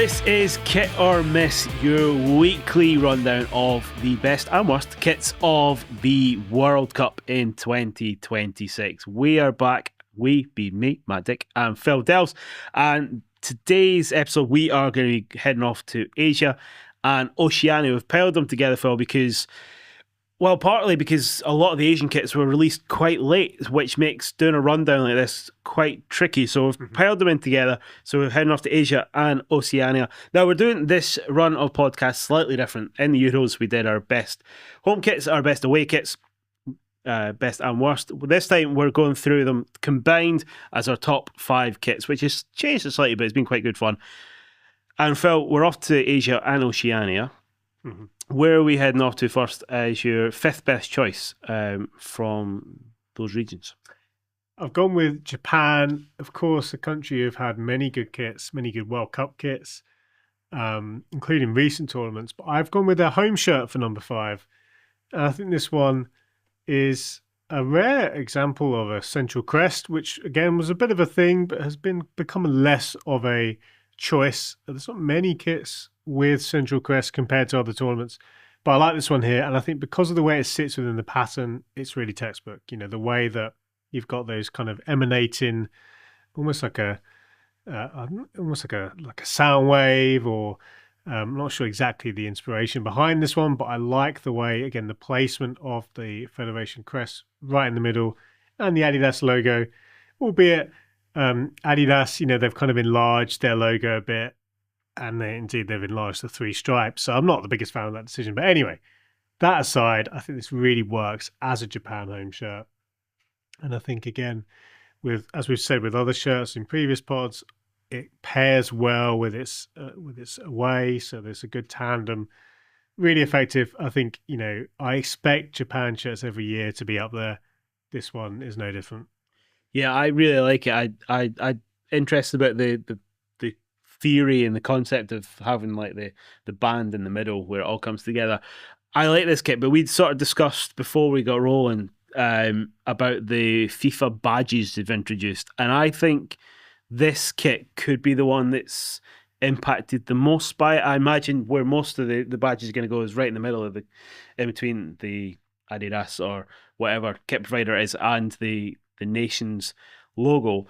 This is Kit or Miss, your weekly rundown of the best and worst kits of the World Cup in 2026. We are back. We, being me, Matt Dick, and Phil Delves. And today's episode, we are going to be heading off to Asia and Oceania. We've piled them together, Phil, because... Well, partly because a lot of the Asian kits were released quite late, which makes doing a rundown like this quite tricky. So we've piled them in together. So we're heading off to Asia and Oceania. Now, we're doing this run of podcasts slightly different. In the Euros, we did our best home kits, our best away kits, best and worst. This time, we're going through them combined as our top 5 kits, which has changed slightly, but it's been quite good fun. And Phil, we're off to Asia and Oceania. Mm-hmm. Where are we heading off to first as your 5th best choice from those regions? I've gone with Japan, of course, a country who've had many good kits, many good World Cup kits, including recent tournaments. But I've gone with their home shirt for number 5. And I think this one is a rare example of a central crest, which again was a bit of a thing, but has become less of a choice. There's not many kits with central crest compared to other tournaments, but I like this one here, and I think because of the way it sits within the pattern, it's really textbook. You know, the way that you've got those kind of emanating, almost like a sound wave, or I'm not sure exactly the inspiration behind this one, but I like the way, again, the placement of the Federation crest right in the middle, and the Adidas logo, albeit Adidas, you know, they've kind of enlarged their logo a bit, and they've enlarged the 3 stripes. So I'm not the biggest fan of that decision. But anyway, that aside, I think this really works as a Japan home shirt. And I think, again, as we've said with other shirts in previous pods, it pairs well with its away. So there's a good tandem. Really effective. I think, you know, I expect Japan shirts every year to be up there. This one is no different. Yeah, I really like it. I'm interested about the theory and the concept of having like the band in the middle where it all comes together. I like this kit, but we'd sort of discussed before we got rolling about the FIFA badges they've introduced, and I think this kit could be the one that's impacted the most by it. I imagine where most of the badges are going to go is right in the middle of in between the Adidas or whatever kit provider it is and the nation's logo.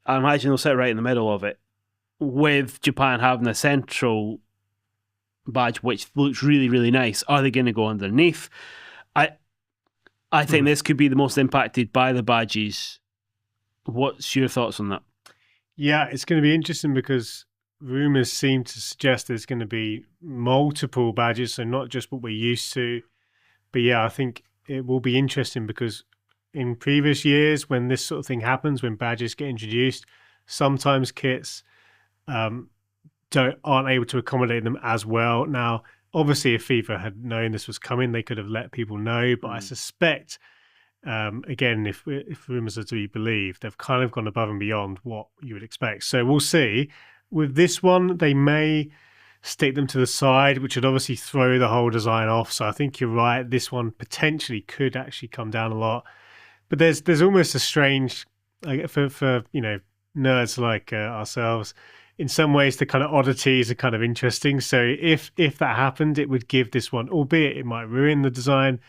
I imagine they'll sit right in the middle of it, with Japan having a central badge which looks really, really nice. Are they going to go underneath? I think this could be the most impacted by the badges. What's your thoughts on that? Yeah, it's going to be interesting because rumours seem to suggest there's going to be multiple badges, so not just what we're used to. But yeah, I think it will be interesting because in previous years, when this sort of thing happens, when badges get introduced, sometimes kits aren't able to accommodate them as well. Now, obviously, if FIFA had known this was coming, they could have let people know. But I suspect, again, if rumours are to be believed, they've kind of gone above and beyond what you would expect. So we'll see. With this one, they may stick them to the side, which would obviously throw the whole design off. So I think you're right. This one potentially could actually come down a lot. But there's almost a strange, for you know, nerds like ourselves, in some ways the kind of oddities are kind of interesting. So if that happened, it would give this one, albeit it might ruin the design,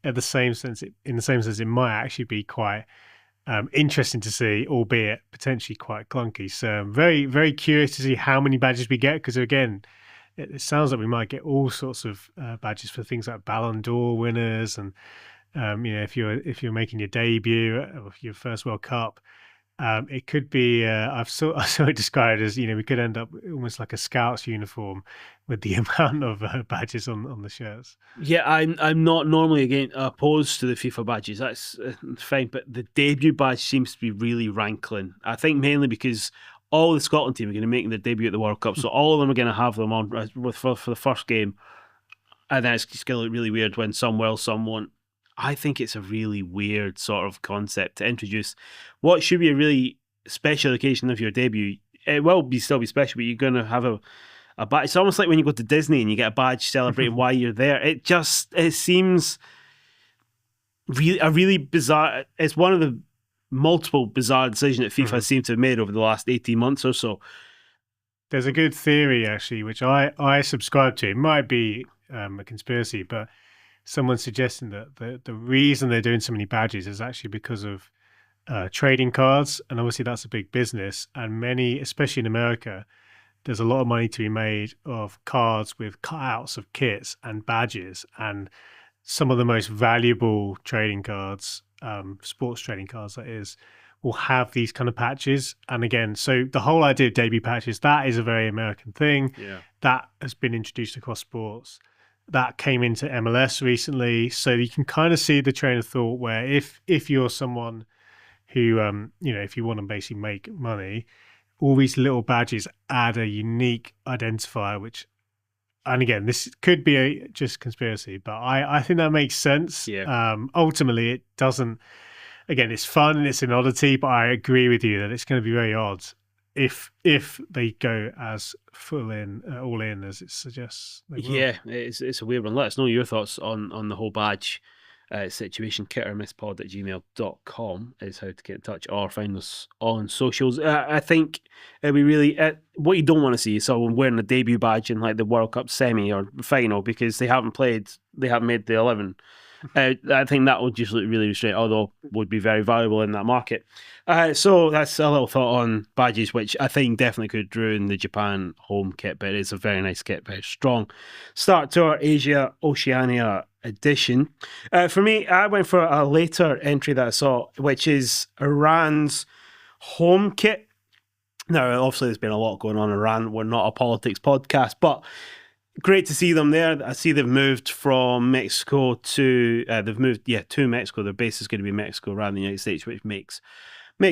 in the same sense it might actually be quite interesting to see, albeit potentially quite clunky. So I'm very, very curious to see how many badges we get, because again, it sounds like we might get all sorts of badges for things like Ballon d'Or winners, and you know, if you're making your debut or your first World Cup. It could be, I saw it described as, you know, we could end up almost like a Scouts uniform with the amount of badges on the shirts. Yeah, I'm not normally opposed to the FIFA badges. That's fine, but the debut badge seems to be really rankling. I think mainly because all the Scotland team are going to make their debut at the World Cup, so all of them are going to have them on for the first game, and then it's just going to look really weird when some will, some won't. I think it's a really weird sort of concept to introduce what should be a really special occasion of your debut. It will still be special, but you're going to have a badge. It's almost like when you go to Disney and you get a badge celebrating why you're there. It seems really bizarre. It's one of the multiple bizarre decisions that FIFA seem to have made over the last 18 months or so. there's a good theory actually, which I subscribe to. It might be a conspiracy, but someone's suggesting that the reason they're doing so many badges is actually because of trading cards, and obviously that's a big business, and many, especially in America, there's a lot of money to be made of cards with cutouts of kits and badges, and some of the most valuable trading cards, sports trading cards that is, will have these kind of patches. And again, so the whole idea of debut patches, that is a very American thing. Yeah. That has been introduced across sports. That came into MLS recently. So you can kind of see the train of thought where if you're someone who, if you want to basically make money, all these little badges add a unique identifier, which, and again, this could be a just conspiracy, but I think that makes sense. Yeah. Ultimately, it doesn't. Again, it's fun and it's an oddity, but I agree with you that it's going to be very odd if they go as all in as it suggests. Yeah, it's a weird one. Let us know your thoughts on the whole badge situation. kittermisspod@gmail.com is how to get in touch, or find us on socials. I think we really what you don't want to see is someone wearing a debut badge in like the World Cup semi or final because they haven't made the 11. I think that would just look really restrained, although would be very valuable in that market. So that's a little thought on badges, which I think definitely could ruin the Japan home kit, but it's a very nice kit, very strong start to our Asia Oceania edition. For me, I went for a later entry that I saw, which is Iran's home kit. Now, obviously, there's been a lot going on in Iran. We're not a politics podcast, but great to see them there. I see they've moved from Mexico to to Mexico. Their base is going to be Mexico rather than the United States, which makes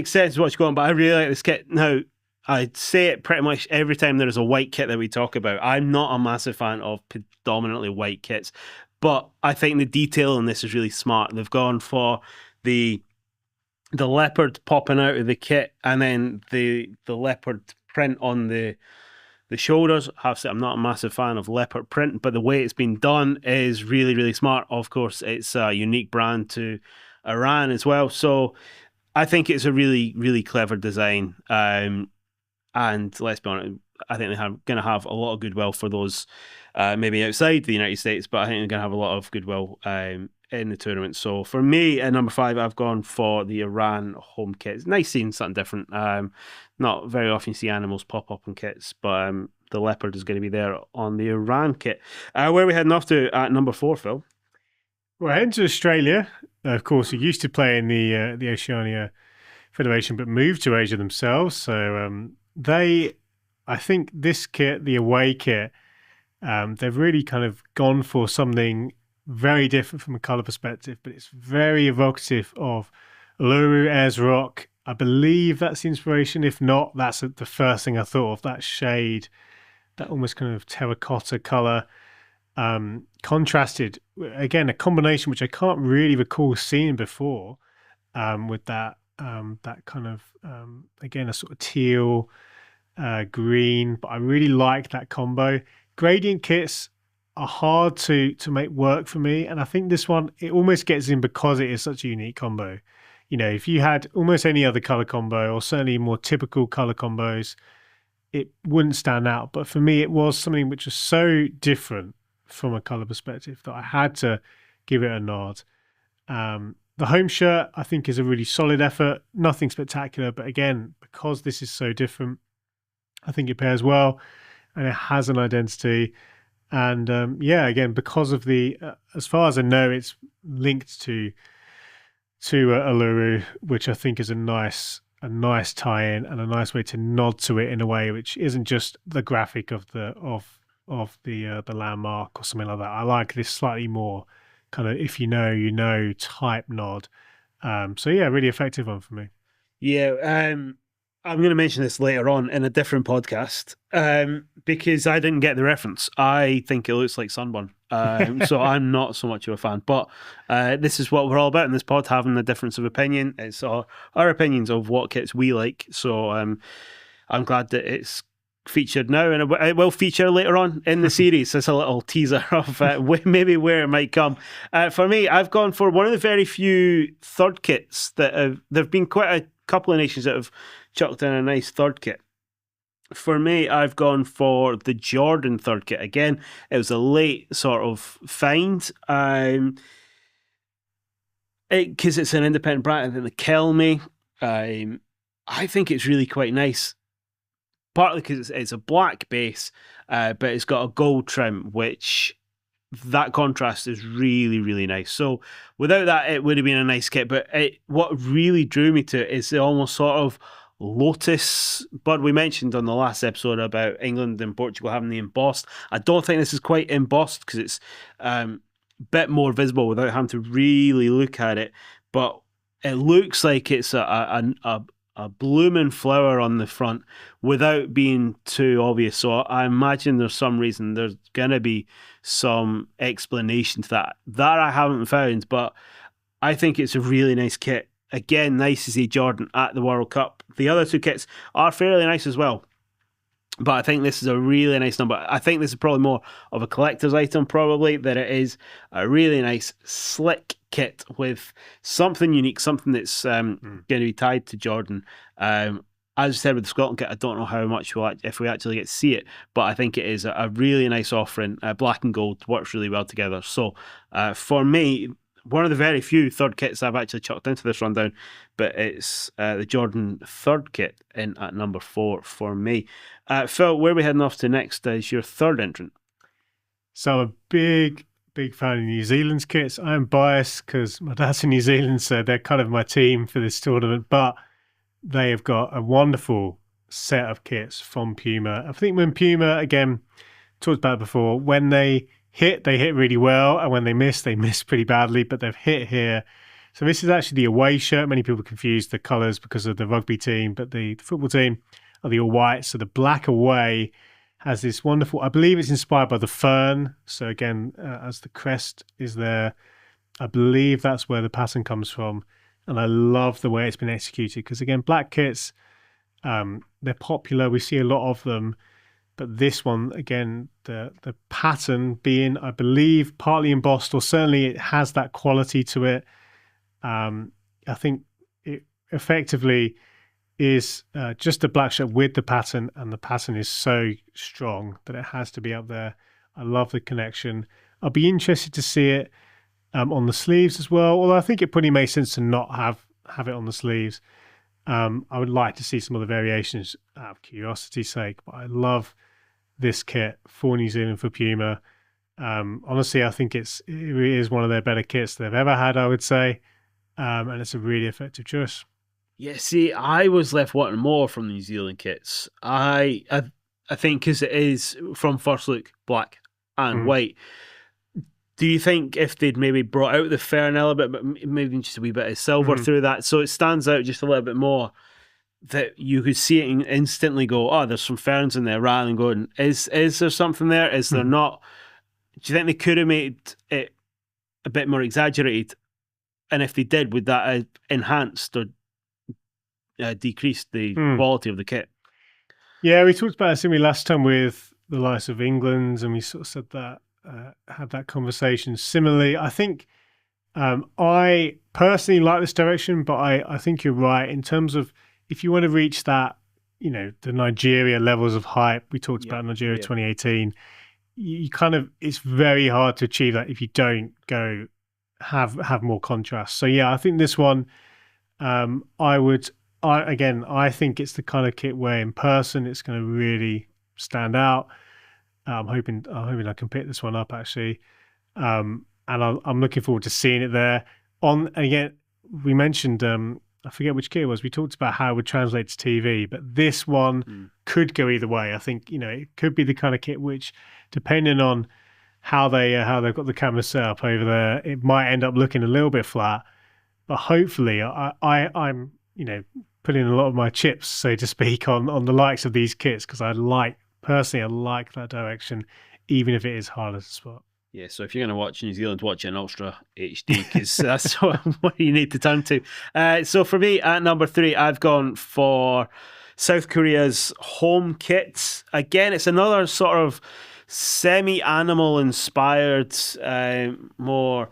sense what's going on. But I really like this kit. Now, I say it pretty much every time there is a white kit that we talk about. I'm not a massive fan of predominantly white kits, but I think the detail in this is really smart. They've gone for the leopard popping out of the kit, and then the leopard print on the shoulders. I'm not a massive fan of leopard print, but the way it's been done is really, really smart. Of course, it's a unique brand to Iran as well. So I think it's a really, really clever design. And let's be honest, I think they're going to have a lot of goodwill for those maybe outside the United States, but I think they're going to have a lot of goodwill in the tournament. So for me, at number 5, I've gone for the Iran home kit. It's nice seeing something different. Not very often you see animals pop up in kits, but the leopard is going to be there on the Iran kit. Where are we heading off to at number 4, Phil? We're heading to Australia. Of course, who used to play in the Oceania Federation, but moved to Asia themselves. So I think this kit, the away kit, they've really kind of gone for something very different from a colour perspective, but it's very evocative of Uluru Ayers Rock. I believe that's the inspiration. If not, that's the first thing I thought of, that shade, that almost kind of terracotta colour. Contrasted, again, a combination which I can't really recall seeing before, with that kind of, again, a sort of teal, green, but I really like that combo. Gradient kits are hard to make work for me, and I think this one, it almost gets in because it is such a unique combo. If you had almost any other color combo, or certainly more typical color combos, it wouldn't stand out. But for me, it was something which was so different from a color perspective that I had to give it a nod. The home shirt, I think, is a really solid effort. Nothing spectacular, but again, because this is so different, I think it pairs well, and it has an identity. And again, because of the, as far as I know, it's linked to Uluru, which I think is a nice tie-in and a nice way to nod to it in a way which isn't just the graphic of the landmark or something like that. I like this slightly more kind of if you know type nod. So yeah, really effective one for me. Yeah, I'm going to mention this later on in a different podcast because I didn't get the reference. I think it looks like Sunburn. So I'm not so much of a fan. But this is what we're all about in this pod, having a difference of opinion. It's our opinions of what kits we like. So I'm glad that it's featured now, and it will feature later on in the series. It's a little teaser of maybe where it might come. For me, I've gone for one of the very few third kits that there have been quite a couple of nations that have chucked in a nice third kit. For me, I've gone for the Jordan third kit. Again, it was a late sort of find. Because it's an independent brand, and the Kelme, I think it's really quite nice. Partly because it's a black base, but it's got a gold trim, which that contrast is really, really nice. So without that, it would have been a nice kit. But what really drew me to it is the almost sort of lotus bud we mentioned on the last episode about England and Portugal having the embossed. I don't think this is quite embossed because it's bit more visible without having to really look at it, but it looks like it's a blooming flower on the front without being too obvious. So I imagine there's some reason, there's going to be some explanation to that I haven't found, but I think it's a really nice kit. Again, nice to see Jordan at the World Cup. The other two kits are fairly nice as well, but I think this is a really nice number. I think this is probably more of a collector's item, probably, than it is a really nice, slick kit with something unique, something that's going to be tied to Jordan. As I said with the Scotland kit, I don't know how much if we actually get to see it, but I think it is a really nice offering. Black and gold works really well together. So for me, one of the very few third kits I've actually chucked into this rundown, but it's the Jordan third kit in at number 4 for me. Phil, where are we heading off to next is your third entrant. So I'm a big fan of New Zealand's kits. I'm biased because my dad's in New Zealand, so they're kind of my team for this tournament, but they have got a wonderful set of kits from Puma. I think when Puma, again, talked about it before, when they hit really well, and when they miss pretty badly, but they've hit here. So this is actually the away shirt. Many people confuse the colours because of the rugby team, but the football team are the all white. So the black away has this wonderful, I believe it's inspired by the fern. So again, as the crest is there, I believe that's where the pattern comes from. And I love the way it's been executed because, again, black kits, they're popular. We see a lot of them. But this one, again, the pattern being, I believe, partly embossed, or certainly it has that quality to it. I think it effectively is just a black shirt with the pattern, and the pattern is so strong that it has to be up there. I love the connection. I'll be interested to see it on the sleeves as well, although I think it probably makes sense to not have it on the sleeves. I would like to see some other variations out of curiosity's sake, but I love this kit for New Zealand, for Puma. Honestly, I think it really is one of their better kits they've ever had, I would say, and it's a really effective choice. Yeah, see, I was left wanting more from the New Zealand kits. I think because it is from first look black and white. Do you think if they'd maybe brought out the fern element, but maybe just a wee bit of silver through that, so it stands out just a little bit more, that you could see it and instantly go, oh, there's some ferns in there, rather than going, is there something there? Is there not? Do you think they could have made it a bit more exaggerated? And if they did, would that have enhanced or decreased the quality of the kit? Yeah, we talked about it, didn't we, last time with the likes of England, and we sort of said that, had that conversation. Similarly, I think I personally like this direction, but I think you're right in terms of if you want to reach that, the Nigeria levels of hype. We talked about Nigeria 2018. You kind of, it's very hard to achieve that if you don't go have more contrast. So yeah, I think this one, I think it's the kind of kit where in person it's going to really stand out. I'm hoping I can pick this one up actually, and I'm looking forward to seeing it there. And again, we mentioned I forget which kit it was. We talked about how it would translate to TV, but this one could go either way. I think it could be the kind of kit which, depending on how they've got the camera set up over there, it might end up looking a little bit flat. But hopefully, I'm putting a lot of my chips, so to speak, on the likes of these kits because I like that direction, even if it is harder to spot. Yeah, so if you're going to watch New Zealand, watch it in Ultra HD because that's what you need to turn to. So for me, at number 3, I've gone for South Korea's home kit. Again, it's another sort of semi-animal inspired, more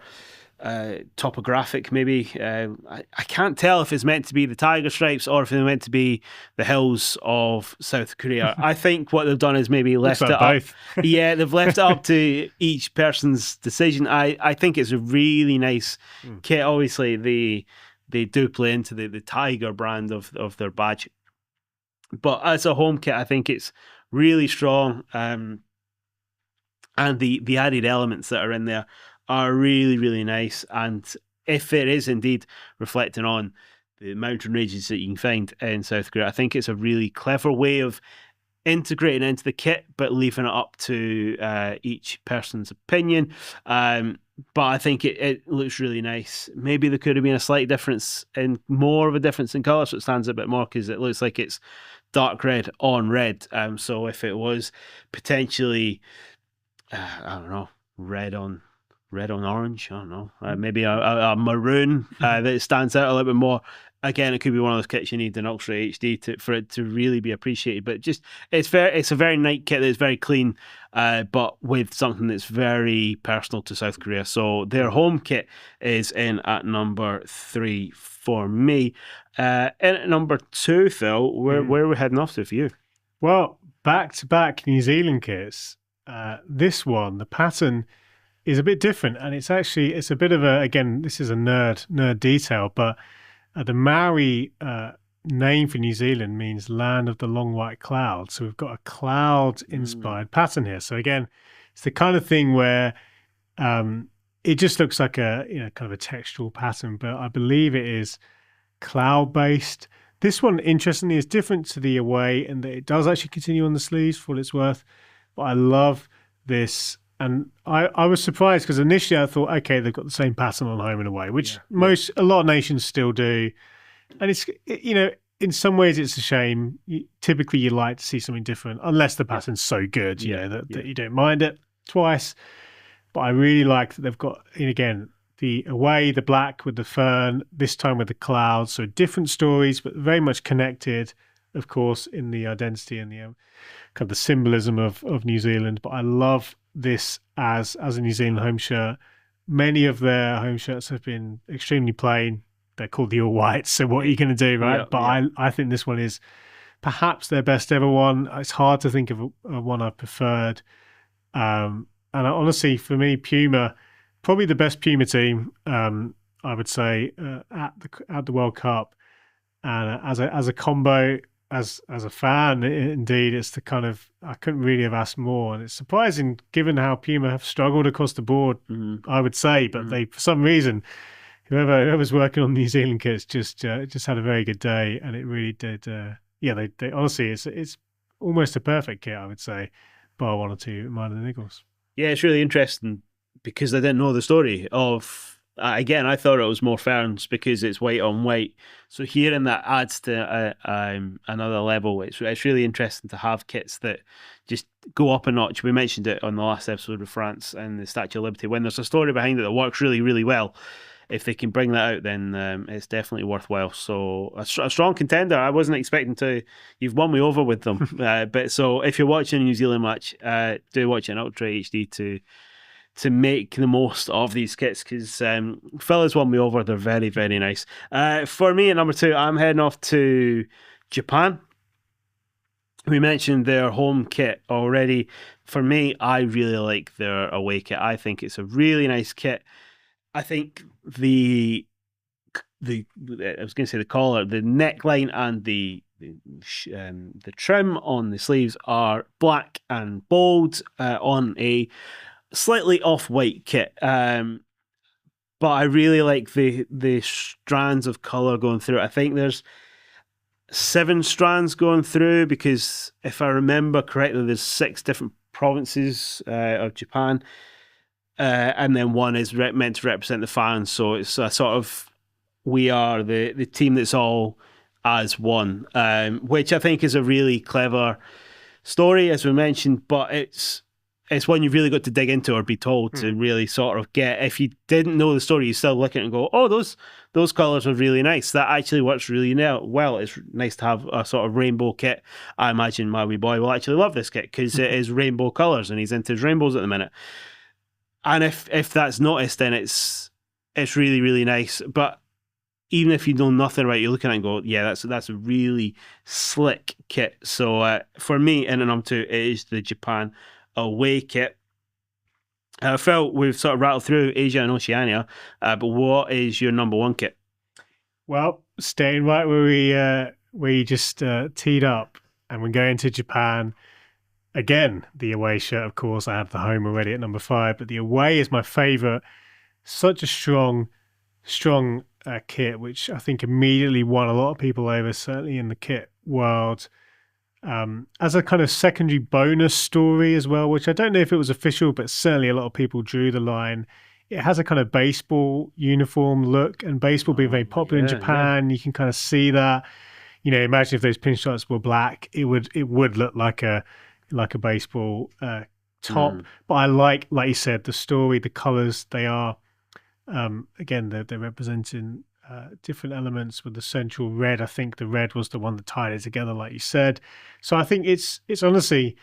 topographic, maybe. I can't tell if it's meant to be the tiger stripes or if it's meant to be the hills of South Korea. I think what they've done is maybe left Looks it like up. both. Yeah, they've left it up to each person's decision. I think it's a really nice kit. Obviously, they do play into the tiger brand of their badge. But as a home kit, I think it's really strong. And the added elements that are in there are really, really nice. And if it is indeed reflecting on the mountain ranges that you can find in South Korea, I think it's a really clever way of integrating into the kit, but leaving it up to each person's opinion. But I think it looks really nice. Maybe there could have been a slight difference more of a difference in colour, so it stands out a bit more because it looks like it's dark red on red. So if it was potentially, I don't know, red on orange, I don't know, maybe a maroon that stands out a little bit more. Again, it could be one of those kits you need an Ultra HD for it to really be appreciated. But just it's a very nice kit that's very clean, but with something that's very personal to South Korea. So their home kit is in at number 3 for me. In at number 2, Phil, where are we heading off to for you? Well, back-to-back New Zealand kits. This one, the pattern is a bit different, and it's a bit of a, again, this is a nerd detail, but the Maori name for New Zealand means land of the long white cloud. So we've got a cloud-inspired pattern here. So again, it's the kind of thing where it just looks like a kind of a textual pattern, but I believe it is cloud-based. This one, interestingly, is different to the away in that it does actually continue on the sleeves for what it's worth. But I love this. And I was surprised because initially I thought, okay, they've got the same pattern on home and away, which a lot of nations still do. And it's, in some ways it's a shame. Typically you like to see something different, unless the pattern's so good, that you don't mind it twice. But I really like that they've got, again, the away, the black with the fern, this time with the clouds. So different stories, but very much connected, of course, in the identity and the kind of the symbolism of New Zealand. But I love this as a New Zealand home shirt. Many of their home shirts have been extremely plain. They're called the all whites. So what are you going to do, right? I think this one is perhaps their best ever one. It's hard to think of a one I preferred. And honestly, for me, Puma, probably the best Puma team, I would say, at the World Cup. And as a combo, as a fan, indeed, it's the kind of, I couldn't really have asked more. And it's surprising given how Puma have struggled across the board, I would say, but they, for some reason, whoever's working on New Zealand kits just had a very good day, and it really did. They honestly, it's almost a perfect kit, I would say, bar one or two minor niggles. Yeah, it's really interesting because I didn't know the story of. Again, I thought it was more ferns because it's white on white. So hearing that adds to another level. It's really interesting to have kits that just go up a notch. We mentioned it on the last episode of France and the Statue of Liberty. When there's a story behind it that works really, really well, if they can bring that out, then it's definitely worthwhile. So a strong contender. I wasn't expecting to. You've won me over with them. But so if you're watching a New Zealand match, do watch it in Ultra HD to make the most of these kits, because fellas won me over. They're very, very nice. For me at number 2, I'm heading off to Japan. We mentioned their home kit already. For me, I really like their away kit. I think it's a really nice kit. I think the I was going to say the collar, the neckline, and the trim on the sleeves are black and bold on a slightly off-white kit, but I really like the strands of colour going through it. I think there's 7 strands going through, because if I remember correctly, there's 6 different provinces of Japan, and then one is meant to represent the fans. So it's a sort of, we are the team that's all as one, which I think is a really clever story, as we mentioned, but it's one you've really got to dig into or be told to really sort of get. If you didn't know the story, you still look at it and go, oh, those colours are really nice. That actually works really well. It's nice to have a sort of rainbow kit. I imagine my wee boy will actually love this kit because it is rainbow colours and he's into his rainbows at the minute. And if that's noticed, then it's it's really, really nice. But even if you know nothing about it, you're looking at it and go, yeah, that's a really slick kit. So for me, in and number two, it is the Japan away kit. I felt we've sort of rattled through Asia and Oceania, but what is your number one kit? Well, staying right where you just teed up, and we're going to Japan again. The away shirt, of course. I have the home already at number 5, but the away is my favourite. Such a strong kit, which I think immediately won a lot of people over, certainly in the kit world. As a kind of secondary bonus story as well, which I don't know if it was official, but certainly a lot of people drew the line. It has a kind of baseball uniform look, and baseball being very popular in Japan, you can kind of see that. You know, imagine if those pinstripes were black, it would look like a baseball top. But I like you said, the story, the colors. They are again, they're representing different elements with the central red. I think the red was the one that tied it together, like you said. So I think it's honestly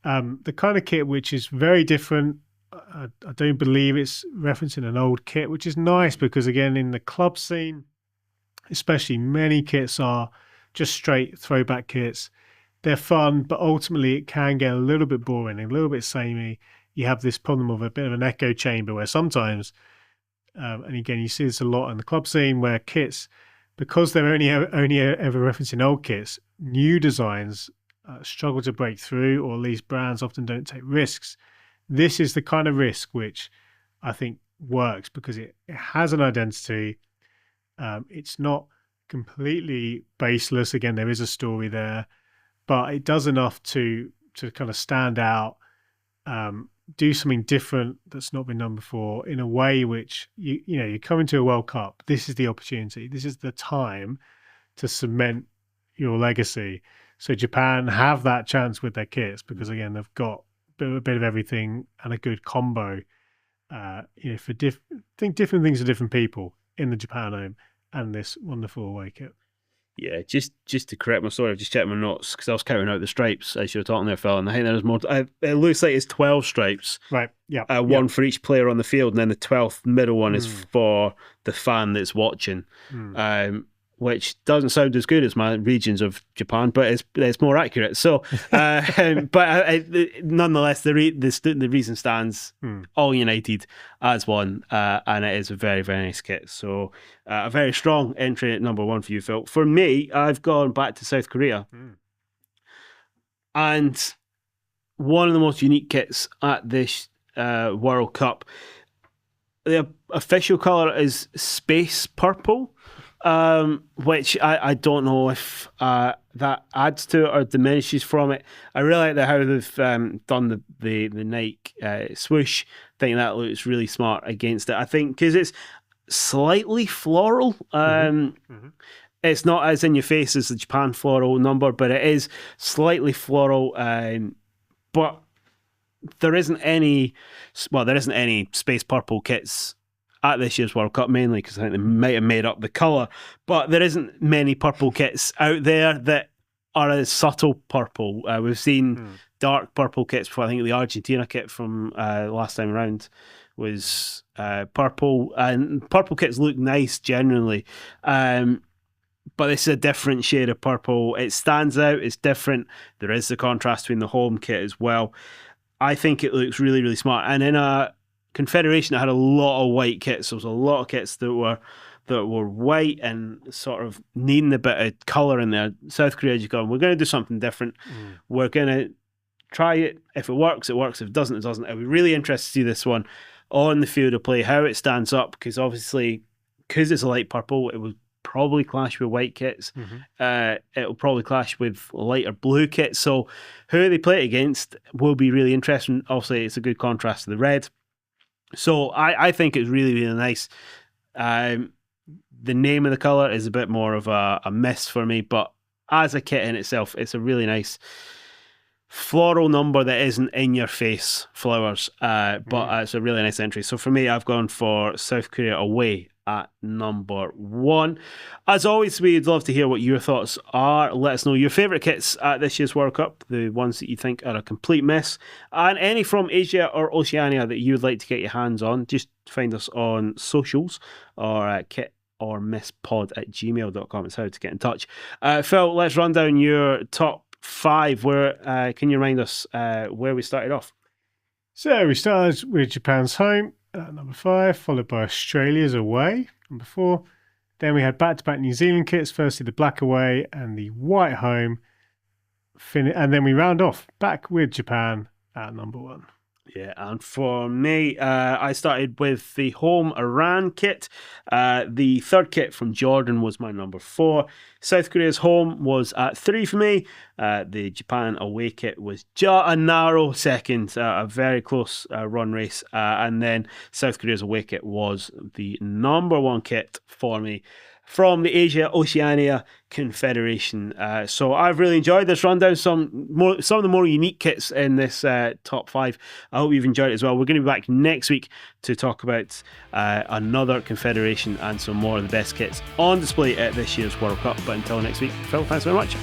the kind of kit which is very different. I don't believe it's referencing an old kit, which is nice because, again, in the club scene, especially, many kits are just straight throwback kits. They're fun, but ultimately it can get a little bit boring, a little bit samey. You have this problem of a bit of an echo chamber where sometimes, and again, you see this a lot in the club scene where kits, because they're only ever referencing old kits, new designs struggle to break through, or at least brands often don't take risks. This is the kind of risk which I think works because it has an identity. It's not completely baseless. Again, there is a story there, but it does enough to kind of stand out, do something different that's not been done before in a way which, you come into a World Cup. This is the opportunity. This is the time to cement your legacy. So Japan have that chance with their kits because, again, they've got a bit of everything and a good combo. I think different things to different people in the Japan home and this wonderful away kit. Yeah, just to correct my story, I've just checked my notes because I was counting out the stripes as you were talking there, Phil, and I think there's more. It looks like it's 12 stripes. Right, yeah. One for each player on the field, and then the 12th middle one is for the fan that's watching. Which doesn't sound as good as my regions of Japan, but it's more accurate. So, but nonetheless, the reason stands all united as one, and it is a very, very nice kit. So, a very strong entry at number one for you, Phil. For me, I've gone back to South Korea, and one of the most unique kits at this World Cup. The official colour is space purple. Which I don't know if that adds to it or diminishes from it. I really like how they've done the Nike swoosh. I think that looks really smart against it. I think because it's slightly floral. It's not as in your face as the Japan floral number, but it is slightly floral. But there isn't any space purple kits at this year's World Cup, mainly because I think they might have made up the colour, but there isn't many purple kits out there that are a subtle purple. We've seen dark purple kits before. I think the Argentina kit from last time around was purple, and purple kits look nice generally, but this is a different shade of purple. It stands out, it's different. There is the contrast between the home kit as well. I think it looks really, really smart, and in a Confederation, I had a lot of white kits. There was a lot of kits that were white and sort of needing a bit of colour in there. South Korea, you go, we're going to do something different. We're going to try it. If it works, it works. If it doesn't, it doesn't. I'd be really interested to see this one on the field of play, how it stands up, because obviously, because it's a light purple, it will probably clash with white kits. It'll probably clash with lighter blue kits. So who they play it against will be really interesting. Obviously, it's a good contrast to the red. So I think it's really, really nice. The name of the colour is a bit more of a miss for me, but as a kit in itself, it's a really nice floral number that isn't in your face flowers, but it's a really nice entry. So for me, I've gone for South Korea away at number 1. As always, we'd love to hear what your thoughts are. Let us know your favourite kits at this year's World Cup, the ones that you think are a complete mess, and any from Asia or Oceania that you would like to get your hands on. Just find us on socials or kit or misspod@gmail.com. It's how to get in touch. Phil, let's run down your top 5. Where can you remind us where we started off? So we started with Japan's home at number 5, followed by Australia's away, number 4. Then we had back-to-back New Zealand kits, firstly the black away and the white home. And then we round off back with Japan at number 1. Yeah, and for me, I started with the home Iran kit. The third kit from Jordan was my number 4. South Korea's home was at 3 for me. The Japan away kit was just a narrow second, a very close run race. And then South Korea's away kit was the number 1 kit for me from the Asia Oceania Confederation. So I've really enjoyed this rundown. Some of the more unique kits in this top 5. I hope you've enjoyed it as well. We're going to be back next week to talk about another confederation and some more of the best kits on display at this year's World Cup. But until next week, Phil, thanks very much.